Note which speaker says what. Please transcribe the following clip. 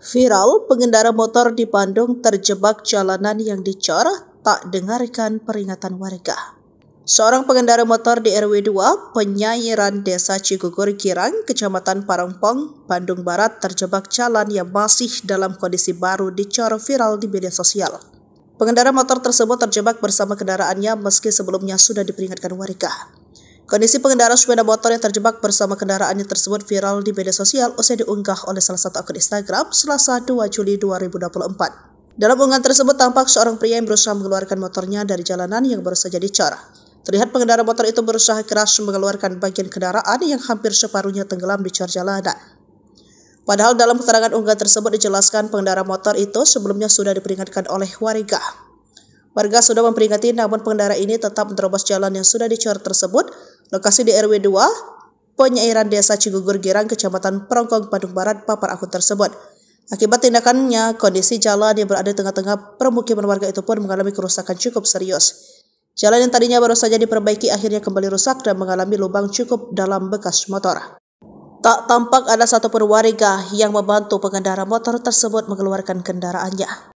Speaker 1: Viral, pengendara motor di Bandung terjebak jalanan yang dicor, tak dengarkan peringatan warga. Seorang pengendara motor di RW 2, Penyairan Desa Cigugur Girang, Kecamatan Parongpong, Bandung Barat terjebak jalan yang masih dalam kondisi baru dicor viral di media sosial. Pengendara motor tersebut terjebak bersama kendaraannya meski sebelumnya sudah diperingatkan warga. Kondisi pengendara sepeda motor yang terjebak bersama kendaraannya tersebut viral di media sosial usai diunggah oleh salah satu akun Instagram Selasa 2 Juli 2024. Dalam unggahan tersebut tampak seorang pria yang berusaha mengeluarkan motornya dari jalanan yang baru saja dicor. Terlihat pengendara motor itu berusaha keras mengeluarkan bagian kendaraan yang hampir separuhnya tenggelam di cor jalanan. Padahal dalam keterangan unggahan tersebut dijelaskan pengendara motor itu sebelumnya sudah diperingatkan oleh warga. Warga sudah memperingati, namun pengendara ini tetap menerobos jalan yang sudah dicor tersebut. Lokasi di RW 2, Penyairan Desa Cigugur Girang, Kecamatan Parongpong, Bandung Barat, papar akun tersebut. Akibat tindakannya, kondisi jalan yang berada di tengah-tengah permukiman warga itu pun mengalami kerusakan cukup serius. Jalan yang tadinya baru saja diperbaiki akhirnya kembali rusak dan mengalami lubang cukup dalam bekas motor. Tak tampak ada satupun warga yang membantu pengendara motor tersebut mengeluarkan kendaraannya.